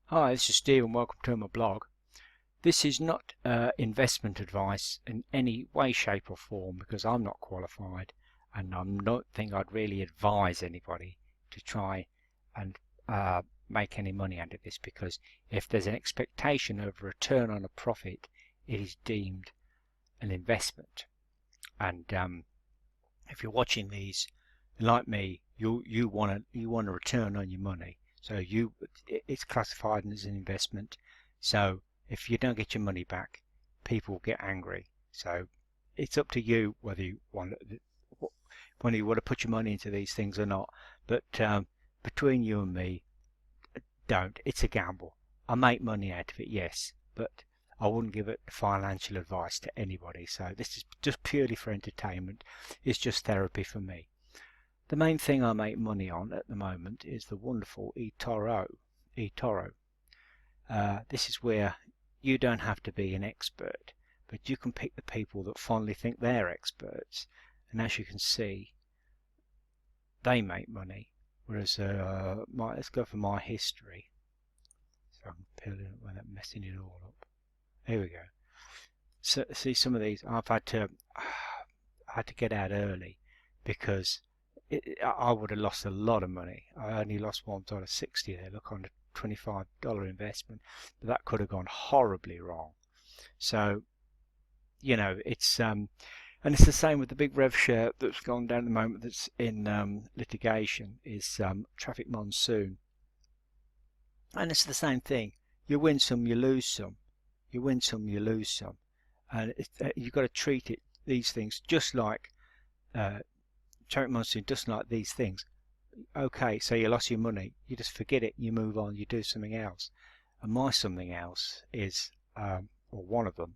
Hi, this is Steve and welcome to my blog. This is not investment advice in any way, shape or form because I'm not qualified and I don't think I'd really advise anybody to try and make any money out of this, because if there's an expectation of return on a profit, it is deemed an investment. And if you're watching these, like me, you want a return on your money. So it's classified as an investment. So if you don't get your money back, people get angry. So it's up to you whether you want to put your money into these things or not. But between you and me, don't. It's a gamble. I make money out of it, yes, but I wouldn't give it financial advice to anybody. So this is just purely for entertainment. It's just therapy for me. The main thing I make money on at the moment is the wonderful eToro. This is where you don't have to be an expert, but you can pick the people that fondly think they're experts, and as you can see, they make money. Whereas let's go for my history, so I can peel it up without messing it all up. Here we go. So see, some of these I had to get out early because I would have lost a lot of money. I only lost $1.60 there. Look, on a $25 investment, but that could have gone horribly wrong. So it's and it's the same with the big rev share that's gone down at the moment. That's in litigation. Is Traffic Monsoon, and it's the same thing. You win some, you lose some. You win some, you lose some, and you've got to treat these things just like Traffic Monsoon, just like these things. Okay, so you lost your money, you just forget it, you move on, you do something else. And my something else is, or one of them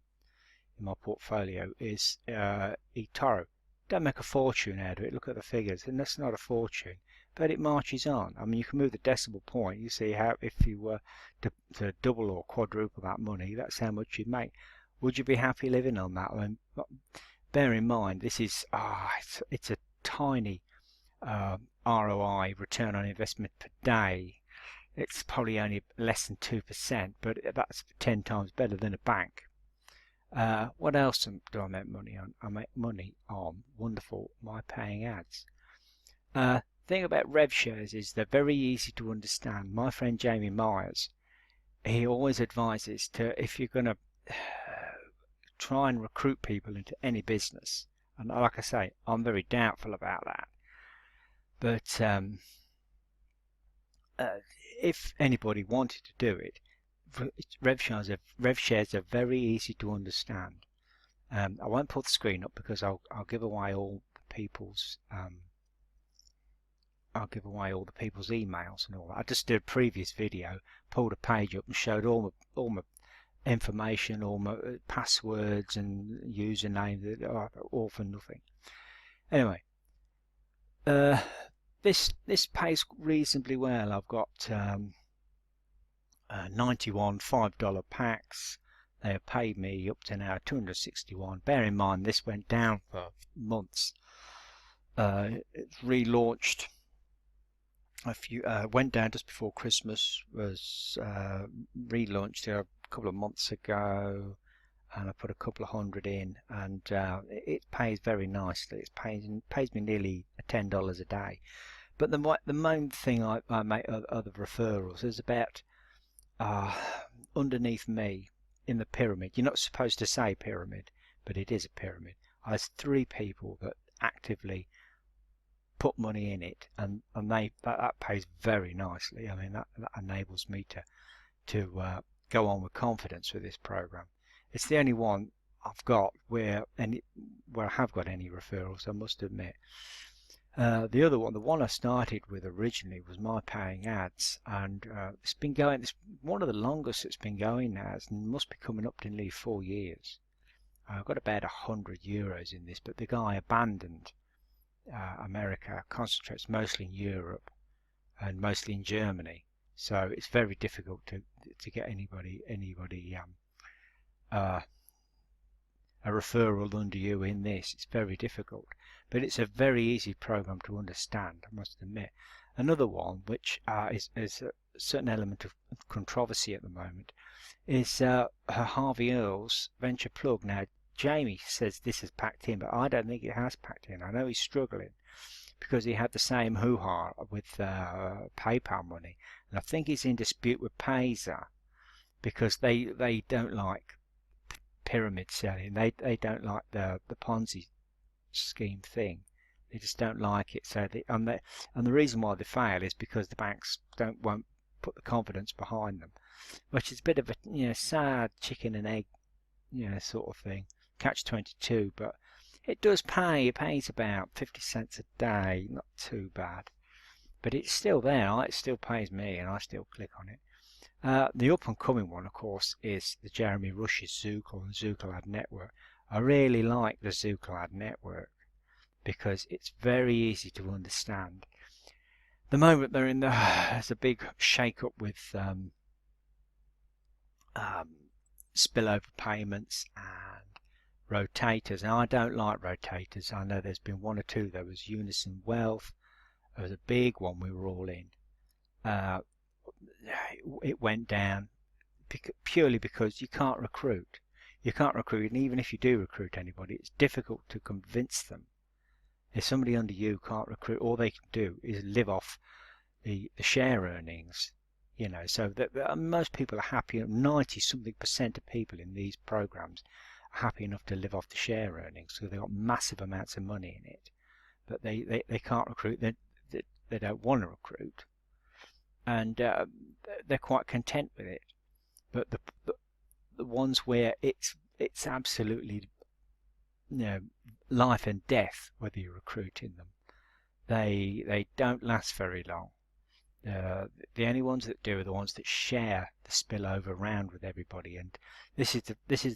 in my portfolio is eToro. Don't make a fortune out of it. Look at the figures, and that's not a fortune, but it marches on. I mean, you can move the decimal point. You see how if you were to double or quadruple that money, that's how much you'd make. Would you be happy living on that? I mean, bear in mind, this is it's a tiny ROI, return on investment per day. It's probably only less than 2%, but that's 10 times better than a bank. What else do I make money on? I make money on wonderful my paying ads. Thing about rev shares is they're very easy to understand. My friend Jamie Myers, he always advises to, if you're going to try and recruit people into any business, and like I say, I'm very doubtful about that, but if anybody wanted to do it, rev shares are very easy to understand. I won't pull the screen up because I'll give away all the people's emails and all that. I just did a previous video, pulled a page up and showed all my information, all my passwords and usernames, all for nothing. Anyway, this pays reasonably well. I've got 91 $5 packs. They have paid me up to now 261. Bear in mind this went down for months. It's relaunched went down just before Christmas, was relaunched here a couple of months ago, and I put a couple of hundred in, and it pays very nicely. It pays me nearly $10 a day. But the main thing I make other referrals is about underneath me in the pyramid. You're not supposed to say pyramid, but it is a pyramid. There's 3 people that actively put money in it, and that pays very nicely. I mean, that enables me to go on with confidence with this program. It's the only one I've got where I have got any referrals, I must admit. The other one, the one I started with originally, was my paying ads, and it's been going. It's one of the longest it's been going now. It must be coming up to nearly 4 years. I've got about €100 in this, but the guy abandoned America, concentrates mostly in Europe and mostly in Germany. So it's very difficult to get anybody a referral under you in this. It's very difficult, but it's a very easy program to understand, I must admit. Another one, which is a certain element of controversy at the moment, is Harvey Earl's venture plug. Now, Jamie says this is packed in, but I don't think it has packed in. I know he's struggling because he had the same hoo-ha with PayPal money, and I think he's in dispute with Payza because they don't like pyramid selling. They don't like the Ponzi scheme thing. They just don't like it. So and the reason why they fail is because the banks won't put the confidence behind them, which is a bit of a sad chicken and egg sort of thing, catch 22. But it does pay. It pays about 50 cents a day, not too bad. But it's still there. It still pays me, and I still click on it. The up and coming one, of course, is the Jeremy Rush's Zookle and Zookle Ad Network. I really like the Zookle Ad Network because it's very easy to understand. The moment they're in there's a big shake-up with spillover payments and rotators. Now, I don't like rotators. I know there's been one or two. There was Unison Wealth. There was a big one we were all in. It went down purely because you can't recruit. You can't recruit, and even if you do recruit anybody, it's difficult to convince them. If somebody under you can't recruit, all they can do is live off the share earnings. So that most people are happy. 90-something% of people in these programs are happy enough to live off the share earnings, so they've got massive amounts of money in it. But they can't recruit. They don't want to recruit, and they're quite content with it. But the ones where it's absolutely life and death whether you're recruiting them, they don't last very long. The only ones that do are the ones that share the spillover around with everybody, and this is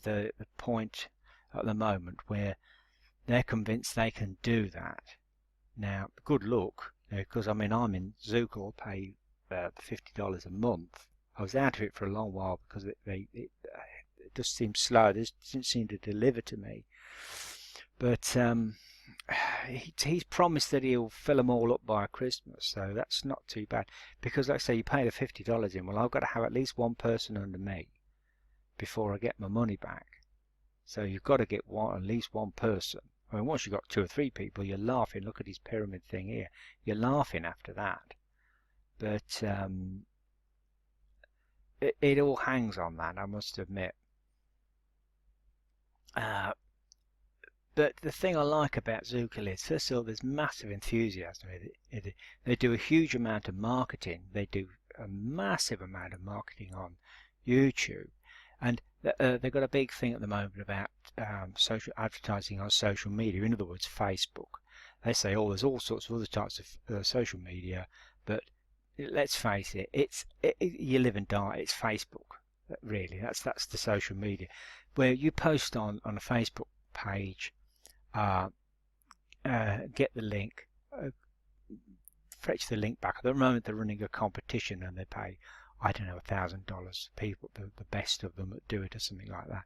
the point at the moment where they're convinced they can do that. Now, good luck, because I'm in Zookle, pay $50 a month. I was out of it for a long while because it just seemed slow. This didn't seem to deliver to me. But he's promised that he'll fill them all up by Christmas, so that's not too bad. Because, like I say, you pay the $50 in. Well, I've got to have at least one person under me before I get my money back. So you've got to get at least one person. I mean, once you've got 2 or 3 people, you're laughing. Look at his pyramid thing here. You're laughing after that. But it all hangs on that, I must admit. But the thing I like about Zookle is, first of all, there's massive enthusiasm. They do a huge amount of marketing. They do a massive amount of marketing on YouTube. And they've got a big thing at the moment about social advertising on social media. In other words, Facebook. They say, oh, there's all sorts of other types of social media, but let's face it, you live and die. It's Facebook, really. That's the social media, where you post on a Facebook page, get the link, fetch the link back. At the moment, they're running a competition, and they pay, I don't know, $1,000 people, the best of them that do it, or something like that.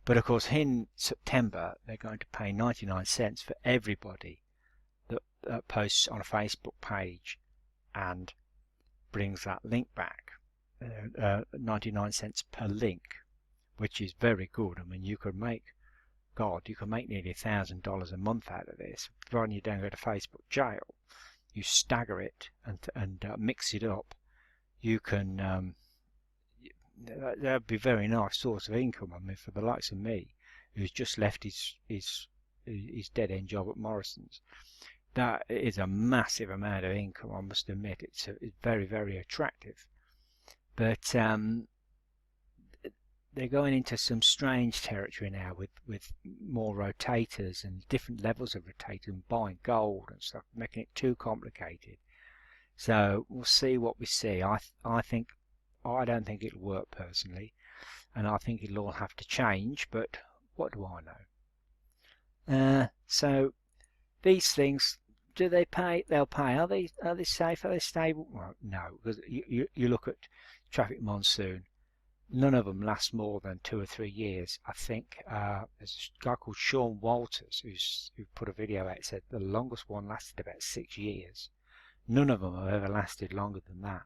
But of course, in September, they're going to pay 99 cents for everybody that posts on a Facebook page and brings that link back. 99 cents per link, which is very good. I mean, you could make nearly $1,000 a month out of this, providing you don't go to Facebook jail. You stagger it and mix it up. You can that'd be a very nice source of income. I mean, for the likes of me, who's just left his dead end job at Morrison's, that is a massive amount of income. I must admit, it's very, very attractive. But they're going into some strange territory now with more rotators and different levels of rotators and buying gold and stuff, making it too complicated. So we'll see what we see. I don't think it'll work personally, and I think it'll all have to change, but what do I know? So these things, do they pay? They'll pay. Are they safe? Are they stable? Well, no, because you look at Traffic Monsoon. None of them last more than 2 or 3 years. I think there's a guy called Sean Walters who put a video out. Said the longest one lasted about 6 years. None of them have ever lasted longer than that.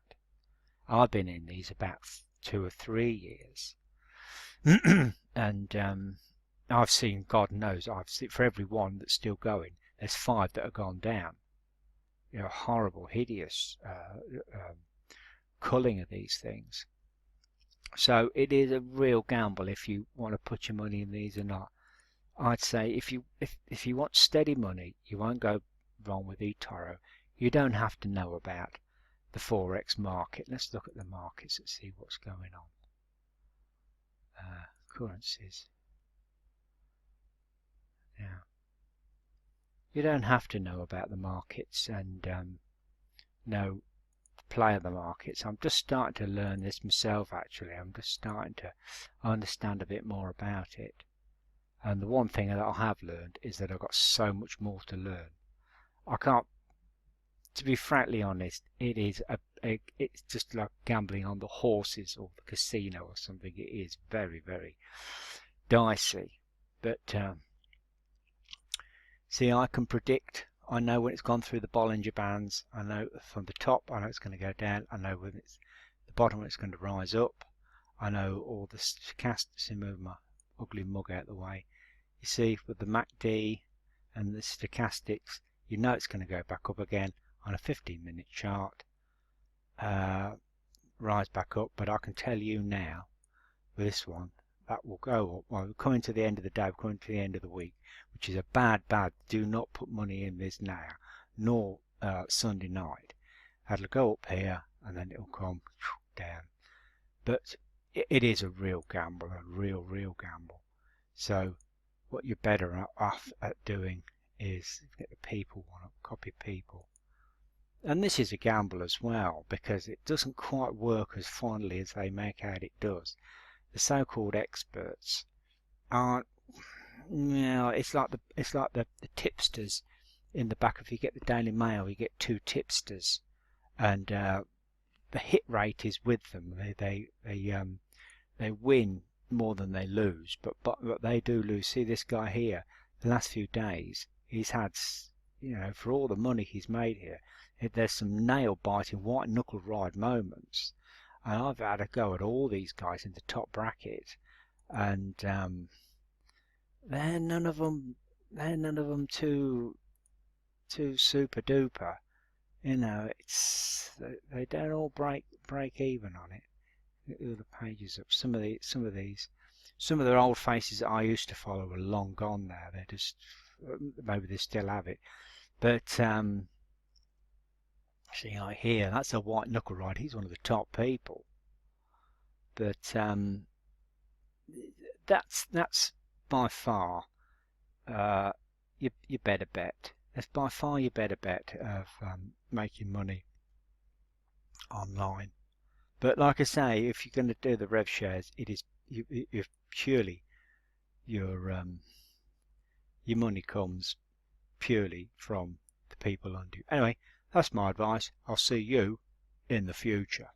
I've been in these about 2 or 3 years. And I've seen, God knows, I've seen for every one that's still going, there's 5 that have gone down. You know, horrible, hideous culling of these things. So it is a real gamble if you want to put your money in these or not. I'd say if you want steady money, you won't go wrong with eToro. You don't have to know about the Forex market. Let's look at the markets and see what's going on. Currencies. Yeah. You don't have to know about the markets and know the play of the markets. I'm just starting to learn this myself actually. I'm just starting to understand a bit more about it. And the one thing that I have learned is that I've got so much more to learn. I can't, to be frankly honest, it's just like gambling on the horses or the casino or something. It is very, very dicey. But see, I can predict. I know when it's gone through the Bollinger Bands. I know from the top, I know it's going to go down. I know when it's the bottom, when it's going to rise up. I know all the stochastics. Move my ugly mug out of the way. You see, with the MACD and the stochastics, you know it's going to go back up again on a 15-minute chart, rise back up. But I can tell you now, with this one, that will go up. Well, we're coming to the end of the day, we're coming to the end of the week, which is a bad. Do not put money in this now, nor Sunday night. That'll go up here and then it'll come down. But it is a real gamble, a real gamble. So what you're better off at doing is get the people one up, copy people. And this is a gamble as well, because it doesn't quite work as fondly as they make out it does. The so-called experts aren't, it's like the tipsters in the back. If you get the Daily Mail, you get 2 tipsters, and the hit rate is with them. They win more than they lose, but they do lose. See this guy here, the last few days, he's had, for all the money he's made here, there's some nail-biting, white-knuckle ride moments. And I've had a go at all these guys in the top bracket, and they're none of them too super duper. They don't all break even on it. Look at the pages up. Some of the old faces that I used to follow are long gone now. They're just, maybe they still have it, but see, like here, that's a white knuckle ride. He's one of the top people. But that's by far your better bet. That's by far your better bet of making money online. But like I say, if you're going to do the rev shares, it is you purely your money comes purely from the people under you. Anyway, that's my advice. I'll see you in the future.